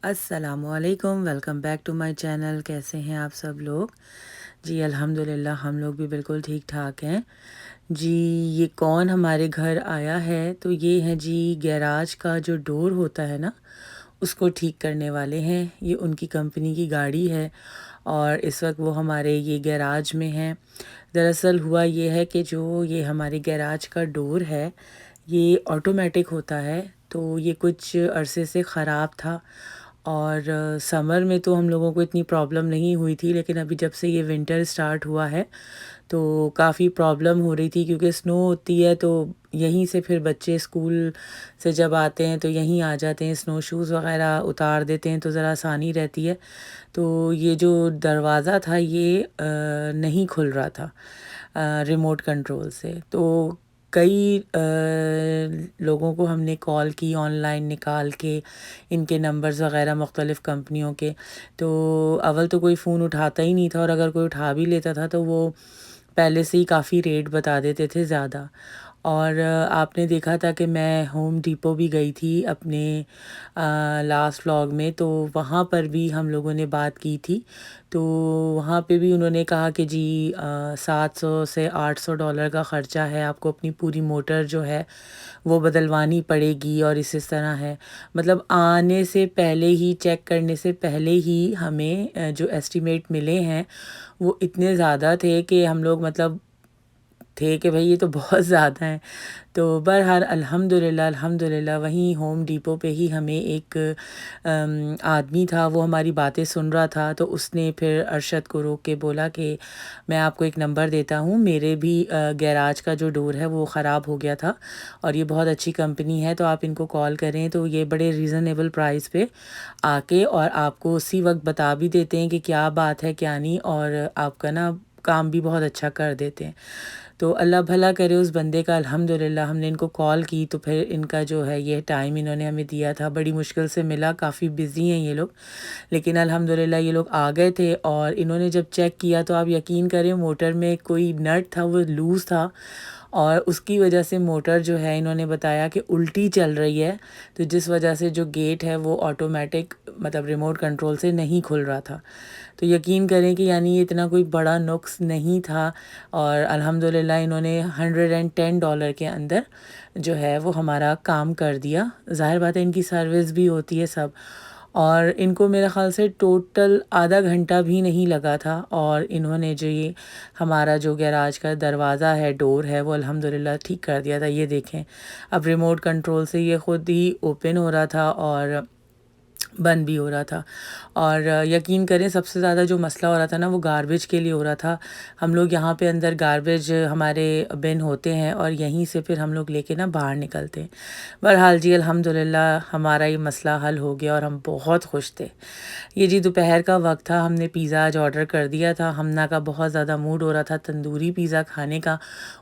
अस्सलामुअलैकुम, welcome back to my channel. कैसे हैं आप सब लोग? जी अल्हम्दुलिल्लाह हम लोग भी बिल्कुल ठीक ठाक हैं। जी ये कौन हमारे घर आया है? तो ये है जी गैराज का जो डोर होता है ना, उसको ठीक करने वाले हैं। ये उनकी कंपनी की गाड़ी है और इस वक्त वो हमारे ये गैराज में हैं। दरअसल हुआ ये है कि जो ये हमारे गैराज का डोर है, ये ऑटोमेटिक होता है। तो ये कुछ अरसे से ख़राब था और समर में तो हम लोगों को इतनी प्रॉब्लम नहीं हुई थी, लेकिन अभी जब से ये विंटर स्टार्ट हुआ है तो काफ़ी प्रॉब्लम हो रही थी, क्योंकि स्नो होती है तो यहीं से फिर बच्चे स्कूल से जब आते हैं तो यहीं आ जाते हैं, स्नो शूज़ वगैरह उतार देते हैं तो ज़रा आसानी रहती है। तो ये जो दरवाज़ा था ये नहीं खुल रहा था रिमोट कंट्रोल से। तो कई लोगों को हमने कॉल की ऑनलाइन निकाल के, इनके नंबर्स वग़ैरह मुख्तलिफ़ कंपनियों के। तो अव्वल तो कोई फ़ोन उठाता ही नहीं था, और अगर कोई उठा भी लेता था तो वो पहले से ही काफ़ी रेट बता देते थे ज़्यादा। और आपने देखा था कि मैं होम डिपो भी गई थी अपने लास्ट व्लॉग में, तो वहाँ पर भी हम लोगों ने बात की थी। तो वहाँ पे भी उन्होंने कहा कि जी 700 से $800 का ख़र्चा है, आपको अपनी पूरी मोटर जो है वो बदलवानी पड़ेगी और इस तरह है। मतलब आने से पहले ही, चेक करने से पहले ही हमें जो एस्टीमेट मिले हैं वो इतने ज़्यादा थे कि हम लोग मतलब थे कि भाई ये तो बहुत ज़्यादा है। तो बहरहाल अल्हम्दुलिल्लाह अल्हम्दुलिल्लाह वहीं होम डिपो पे ही हमें एक आदमी था, वो हमारी बातें सुन रहा था। तो उसने फिर अरशद को रोक के बोला कि मैं आपको एक नंबर देता हूँ, मेरे भी गैराज का जो डोर है वो ख़राब हो गया था और ये बहुत अच्छी कंपनी है, तो आप इनको कॉल करें तो ये बड़े रीज़नेबल प्राइस पे आके और आपको उसी वक्त बता भी देते हैं कि क्या बात है क्या नहीं, और आपका ना काम भी बहुत अच्छा कर देते हैं। तो अल्लाह भला करे उस बंदे का। अल्हम्दुलिल्लाह हमने इनको कॉल की तो फिर इनका जो है ये टाइम इन्होंने हमें दिया था, बड़ी मुश्किल से मिला, काफ़ी बिज़ी हैं ये लोग, लेकिन अल्हम्दुलिल्लाह ये लोग आ गए थे। और इन्होंने जब चेक किया तो आप यकीन करें मोटर में कोई नट था वो लूज़ था, और उसकी वजह से मोटर जो है इन्होंने बताया कि उल्टी चल रही है। तो जिस वजह से जो गेट है वो ऑटोमेटिक मतलब रिमोट कंट्रोल से नहीं खुल रहा था। तो यकीन करें कि यानी ये इतना कोई बड़ा नुक्स नहीं था, और अल्हम्दुलिल्लाह इन्होंने $110 के अंदर जो है वो हमारा काम कर दिया। ज़ाहिर बात है इनकी सर्विस भी होती है सब, और इनको मेरे ख़्याल से टोटल आधा घंटा भी नहीं लगा था, और इन्होंने जो ये हमारा जो गैराज का दरवाज़ा है, डोर है, वो अल्हम्दुलिल्लाह ठीक कर दिया था। ये देखें, अब रिमोट कंट्रोल से ये ख़ुद ही ओपन हो रहा था और बंद भी हो रहा था। और यकीन करें सबसे ज़्यादा जो मसला हो रहा था ना वो गार्बेज के लिए हो रहा था। हम लोग यहाँ पे अंदर गार्बेज हमारे बिन होते हैं और यहीं से फिर हम लोग लेके ना बाहर निकलते हैं। बहरहाल जी अल्हम्दुलिल्लाह हमारा ये मसला हल हो गया और हम बहुत खुश थे। ये जी दोपहर का वक्त था, हमने पिज़्ज़ा आज ऑर्डर कर दिया था। हमना का बहुत ज़्यादा मूड हो रहा था तंदूरी पिज़्ज़ा खाने का,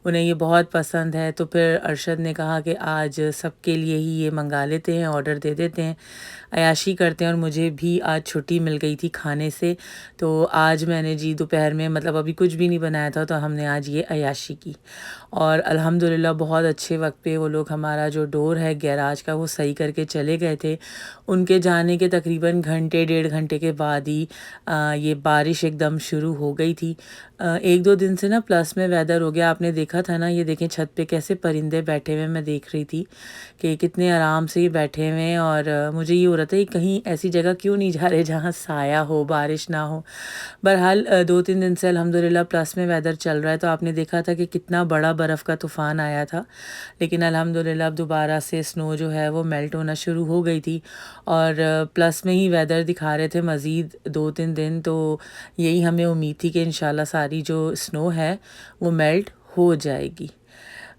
उन्हें ये बहुत पसंद है। तो फिर अरशद ने कहा कि आज सबके लिए ही ये मंगा लेते हैं, ऑर्डर दे देते हैं, अयाशी करते हैं। और मुझे भी आज छुट्टी मिल गई थी खाने से, तो आज मैंने जी दोपहर में मतलब अभी कुछ भी नहीं बनाया था, तो हमने आज ये अयाशी की। और अल्हम्दुलिल्लाह बहुत अच्छे वक्त पे वो लोग हमारा जो डोर है गैराज का वो सही करके चले गए थे। उनके जाने के तकरीबन घंटे डेढ़ घंटे के बाद ही ये बारिश एकदम शुरू हो गई थी। 1-2 दिन से ना प्लस में वेदर हो गया, आपने देखा था ना। ये देखें छत पे कैसे परिंदे बैठे हुए हैं, मैं देख रही थी कि कितने आराम से ये बैठे हुए हैं। और मुझे ये हो रहा था कि कहीं ऐसी जगह क्यों नहीं जा रहे जहाँ साया हो, बारिश ना हो। बहरहाल 2-3 दिन से अल्हम्दुलिल्लाह प्लस में वेदर चल रहा है। तो आपने देखा था कि कितना बड़ा बर्फ़ का तूफ़ान आया था, लेकिन अल्हम्दुलिल्लाह अब दोबारा से स्नो जो है वो मेल्ट होना शुरू हो गई थी, और प्लस में ही वेदर दिखा रहे थे मज़ीद 2-3 दिन। तो यही हमें उम्मीद थी कि इंशाल्लाह सारी जो स्नो है वो मेल्ट हो जाएगी।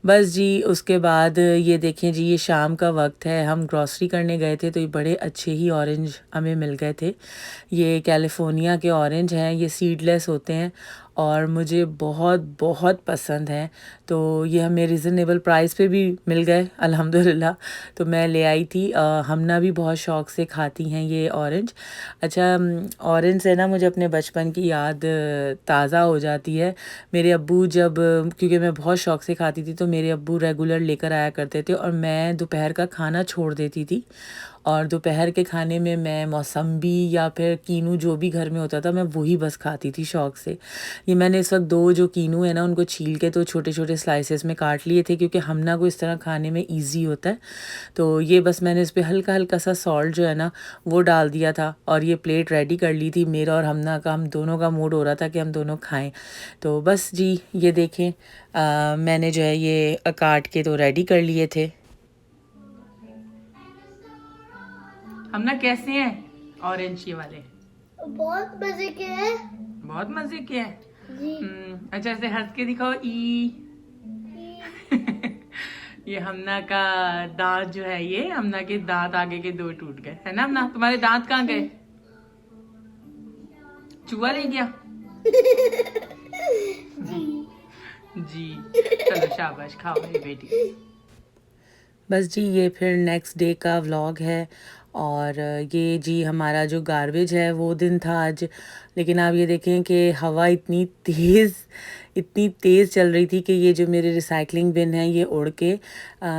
बस जी उसके बाद ये देखें जी ये शाम का वक्त है, हम ग्रॉसरी करने गए थे तो ये बड़े अच्छे ही ऑरेंज हमें मिल गए थे। ये कैलिफोर्निया के ऑरेंज हैं, ये सीडलेस होते हैं और मुझे बहुत बहुत पसंद हैं। तो ये हमें रीज़नेबल प्राइस पे भी मिल गए अल्हम्दुलिल्लाह। तो मैं ले आई थी। हमना भी बहुत शौक़ से खाती हैं ये ऑरेंज। अच्छा, ऑरेंज से ना मुझे अपने बचपन की याद ताज़ा हो जाती है। मेरे अब्बू जब क्योंकि मैं बहुत शौक़ से खाती थी तो मेरे अब्बू रेगुलर लेकर आया करते थे, और मैं दोपहर का खाना छोड़ देती थी और दोपहर के खाने में मैं मौसम्बी या फिर कीनू जो भी घर में होता था मैं वही बस खाती थी शौक़ से। ये मैंने इस वक्त 2 जो कीनू है ना उनको छील के तो छोटे छोटे स्लाइसेस में काट लिए थे, क्योंकि हमना को इस तरह खाने में ईजी होता है। तो ये बस मैंने इस पर हल्का हल्का सा सॉल्ट जो है ना वो डाल दिया था और ये प्लेट रेडी कर ली थी। मेरा और हमना का, हम दोनों का मूड हो रहा था कि हम दोनों खाएं। तो बस जी ये देखें, मैंने जो है ये काट के तो रेडी कर लिए थे। हमना कैसे हैं ऑरेंज ये वाले? बहुत मजे के हैं। बहुत मजे के हैं जी। अच्छा ऐसे हंस के दिखाओ ई। ये हमना का दांत जो है, ये हमना के दांत आगे के 2 टूट गए है ना। हमना तुम्हारे दांत कहाँ गए? चूहा ले गया? जी चलो शाबाश, खाओ मेरी बेटी। बस जी ये फिर नेक्स्ट डे का व्लॉग है। और ये जी हमारा जो गार्बेज है वो दिन था आज। लेकिन आप ये देखें कि हवा इतनी तेज़ चल रही थी कि ये जो मेरे रिसाइकलिंग बिन है ये उड़ के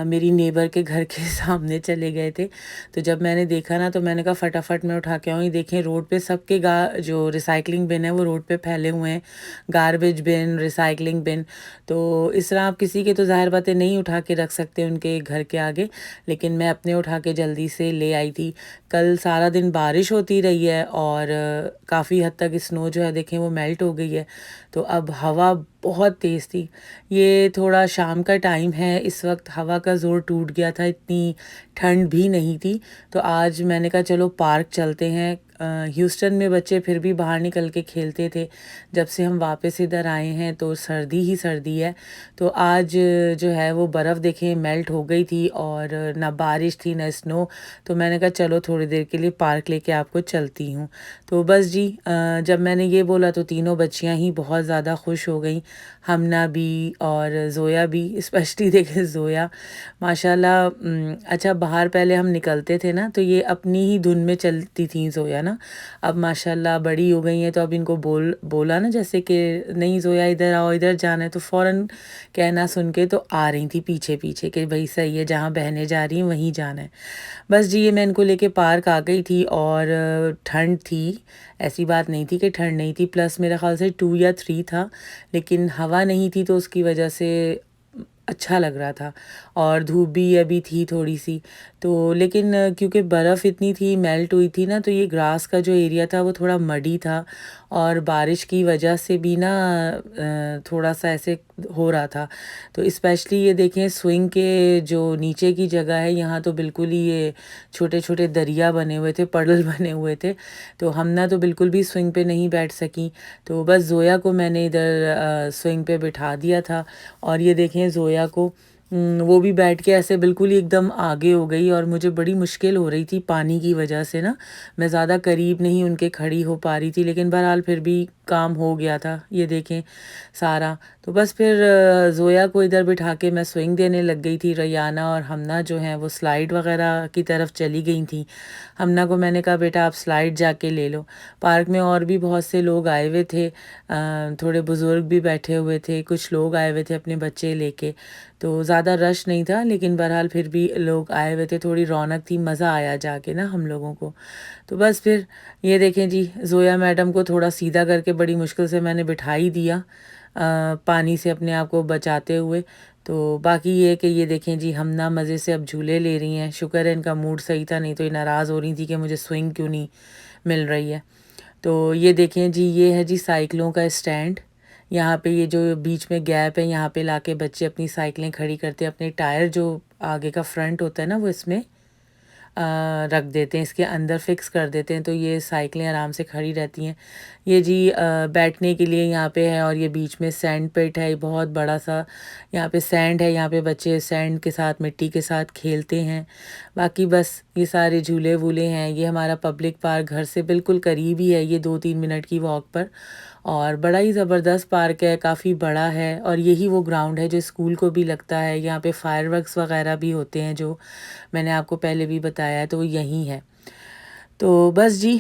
मेरी नेबर के घर के सामने चले गए थे। तो जब मैंने देखा ना तो मैंने कहा फटाफट मैं उठा के आऊँ। ये देखें रोड पे सबके जो रिसाइकलिंग बिन है वो रोड पे फैले हुए हैं, गार्बेज बिन, रिसाइकलिंग बिन। तो इस तरह आप किसी के तो ज़ाहिर बातें नहीं उठा के रख सकते उनके घर के आगे, लेकिन मैं अपने उठा के जल्दी से ले आई थी। कल सारा दिन बारिश होती रही है और काफ़ी हद तक स्नो जो है देखें वो मेल्ट हो गई है। तो अब हवा बहुत तेज़ थी। ये थोड़ा शाम का टाइम है, इस वक्त हवा का ज़ोर टूट गया था, इतनी ठंड भी नहीं थी। तो आज मैंने कहा चलो पार्क चलते हैं। ह्यूस्टन में बच्चे फिर भी बाहर निकल के खेलते थे। जब से हम वापस इधर आए हैं तो सर्दी ही सर्दी है। तो आज जो है वो बर्फ़ देखें मेल्ट हो गई थी और ना बारिश थी ना स्नो। तो मैंने कहा चलो थोड़ी देर के लिए पार्क लेके आपको चलती हूँ। तो बस जी जब मैंने ये बोला तो तीनों बच्चियाँ ही बहुत ज़्यादा खुश हो गई, हमना भी और ज़ोया भी। स्पेशली देखें ज़ोया माशाल्लाह। अच्छा बाहर पहले हम निकलते थे ना तो ये अपनी ही धुन में चलती थी ज़ोया ना। अब माशाल्लाह बड़ी हो गई हैं तो अब इनको बोला ना जैसे कि नहीं ज़ोया इधर आओ, इधर जाना है, तो फ़ौरन कहना सुन के तो आ रही थी पीछे पीछे कि भाई सही है, जहाँ बहनें जा रही हैं वहीं जाना है। बस जी ये मैं इनको लेके पार्क आ गई थी और ठंड थी, ऐसी बात नहीं थी कि ठंड नहीं थी। प्लस मेरा ख़्याल से 2 या 3 था, लेकिन हवा नहीं थी तो उसकी वजह से अच्छा लग रहा था। और धूप भी अभी थी थोड़ी सी तो, लेकिन क्योंकि बर्फ़ इतनी थी मेल्ट हुई थी ना तो ये ग्रास का जो एरिया था वो थोड़ा मडी था और बारिश की वजह से भी ना थोड़ा सा ऐसे हो रहा था। तो स्पेशली ये देखें स्विंग के जो नीचे की जगह है यहाँ तो बिल्कुल ही ये छोटे छोटे दरिया बने हुए थे, पड़ल बने हुए थे। तो हम ना तो बिल्कुल भी स्विंग पे नहीं बैठ सकी। तो बस ज़ोया को मैंने इधर स्विंग पे बिठा दिया था और ये देखें ज़ोया को वो भी बैठ के ऐसे बिल्कुल ही एकदम आगे हो गई और मुझे बड़ी मुश्किल हो रही थी पानी की वजह से ना। मैं ज़्यादा करीब नहीं उनके खड़ी हो पा रही थी, लेकिन बहरहाल फिर भी काम हो गया था ये देखें सारा। तो बस फिर ज़ोया को इधर बिठा के मैं स्विंग देने लग गई थी। रयाना और हमना जो हैं वो स्लाइड वगैरह की तरफ चली गई थी। हमना को मैंने कहा बेटा आप स्लाइड जाके ले लो। पार्क में और भी बहुत से लोग आए हुए थे, थोड़े बुज़ुर्ग भी बैठे हुए थे, कुछ लोग आए हुए थे अपने बच्चे लेके। तो ज़्यादा रश नहीं था, लेकिन बहरहाल फिर भी लोग आए हुए थे, थोड़ी रौनक थी, मज़ा आया जाके ना हम लोगों को। तो बस फिर ये देखें जी ज़ोया मैडम को थोड़ा सीधा करके बड़ी मुश्किल से मैंने बिठा ही दिया, पानी से अपने आप को बचाते हुए। तो बाकी ये कि ये देखें जी हम ना मज़े से अब झूले ले रही हैं। शुक्र है इनका मूड सही था, नहीं तो ये नाराज़ हो रही थी कि मुझे स्विंग क्यों नहीं मिल रही है। तो ये देखें जी ये है जी साइकिलों का स्टैंड। यहाँ पे ये जो बीच में गैप है यहाँ पे लाके बच्चे अपनी साइकिलें खड़ी करते हैं। अपने टायर जो आगे का फ्रंट होता है ना वो इसमें रख देते हैं, इसके अंदर फिक्स कर देते हैं, तो ये साइकिलें आराम से खड़ी रहती हैं। ये जी बैठने के लिए यहाँ पे है और ये बीच में सैंड पिट है, ये बहुत बड़ा सा यहाँ पे सैंड है। यहाँ पे बच्चे सैंड के साथ मिट्टी के साथ खेलते हैं। बाकी बस ये सारे झूले वूले हैं। ये हमारा पब्लिक पार्क घर से बिल्कुल करीब ही है, ये 2-3 मिनट की वॉक पर। और बड़ा ही ज़बरदस्त पार्क है, काफ़ी बड़ा है और यही वो ग्राउंड है जो स्कूल को भी लगता है। यहाँ पे फायरवर्क्स वगैरह भी होते हैं जो मैंने आपको पहले भी बताया है, तो वो यहीं है। तो बस जी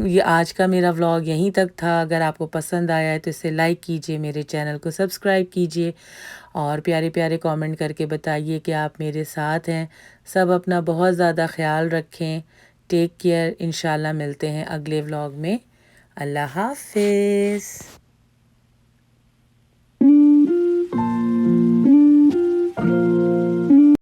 ये आज का मेरा व्लॉग यहीं तक था। अगर आपको पसंद आया है तो इसे लाइक कीजिए, मेरे चैनल को सब्सक्राइब कीजिए और प्यारे-प्यारे कमेंट करके बताइए कि आप मेरे साथ हैं। सब अपना बहुत ज़्यादा ख़्याल रखें। Take care. इंशाल्लाह मिलते हैं अगले व्लॉग में। अल्लाह हाफ़िज़।